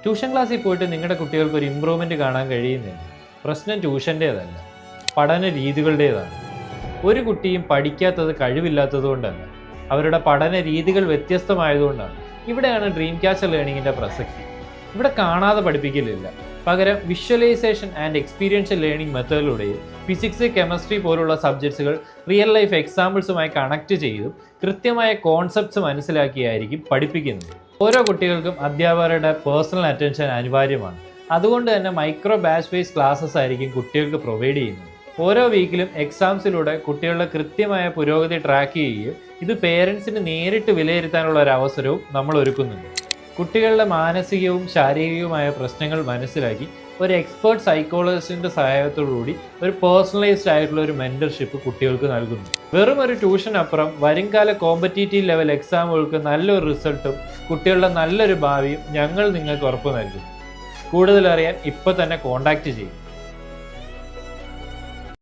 Tuition ക്ലാസ്സിൽ പോയിട്ട് നിങ്ങളുടെ കുട്ടികൾക്ക് ഒരു ഇമ്പ്രൂവ്മെൻറ്റ് കാണാൻ കഴിയുന്നില്ല. പ്രശ്നം ട്യൂഷൻ്റേതല്ല, പഠന രീതികളുടേതാണ്. ഒരു കുട്ടിയും പഠിക്കാത്തത് കഴിവില്ലാത്തത് കൊണ്ടല്ല, അവരുടെ പഠന രീതികൾ വ്യത്യസ്തമായതുകൊണ്ടാണ്. ഇവിടെയാണ് ഡ്രീം ക്യാച്ചർ ലേണിങ്ങിൻ്റെ പ്രസക്തി. ഇവിടെ കാണാതെ പഠിപ്പിക്കലില്ല, പകരം വിഷ്വലൈസേഷൻ ആൻഡ് എക്സ്പീരിയൻഷ്യൽ ലേണിംഗ് മെത്തേഡിലൂടെയും ഫിസിക്സ്, കെമിസ്ട്രി പോലുള്ള സബ്ജക്ട്സുകൾ റിയൽ ലൈഫ് എക്സാമ്പിൾസുമായി കണക്ട് ചെയ്തും കൃത്യമായ കോൺസെപ്റ്റ്സ് മനസ്സിലാക്കിയായിരിക്കും പഠിപ്പിക്കുന്നത്. ഓരോ കുട്ടികൾക്കും അധ്യാപകരുടെ പേഴ്സണൽ അറ്റൻഷൻ അനിവാര്യമാണ്. അതുകൊണ്ട് തന്നെ മൈക്രോ ബാച്ച് ബേസ് ക്ലാസ്സസ് ആയിരിക്കും കുട്ടികൾക്ക് പ്രൊവൈഡ് ചെയ്യുന്നത്. ഓരോ വീക്കിലും എക്സാംസിലൂടെ കുട്ടികളുടെ കൃത്യമായ പുരോഗതി ട്രാക്ക് ചെയ്യുകയും ഇത് പേരൻസിന് നേരിട്ട് വിലയിരുത്താനുള്ള ഒരു അവസരവും നമ്മൾ ഒരുക്കുന്നുണ്ട്. കുട്ടികളുടെ മാനസികവും ശാരീരികവുമായ പ്രശ്നങ്ങൾ മനസ്സിലാക്കി ഒരു എക്സ്പേർട്ട് സൈക്കോളജിസ്റ്റിൻ്റെ സഹായത്തോടുകൂടി ഒരു പേഴ്സണലൈസ്ഡ് ആയിട്ടുള്ള ഒരു മെൻറ്റർഷിപ്പ് കുട്ടികൾക്ക് നൽകുന്നു. വെറും ഒരു ട്യൂഷൻ അപ്പുറം വരുംകാല കോമ്പറ്റീറ്റീവ് ലെവൽ എക്സാമുകൾക്ക് നല്ലൊരു റിസൾട്ടും കുട്ടികളുടെ നല്ലൊരു ഭാവിയും ഞങ്ങൾ നിങ്ങൾക്ക് ഉറപ്പ് നൽകും. കൂടുതൽ അറിയാൻ ഇപ്പോൾ തന്നെ കോൺടാക്റ്റ് ചെയ്യും.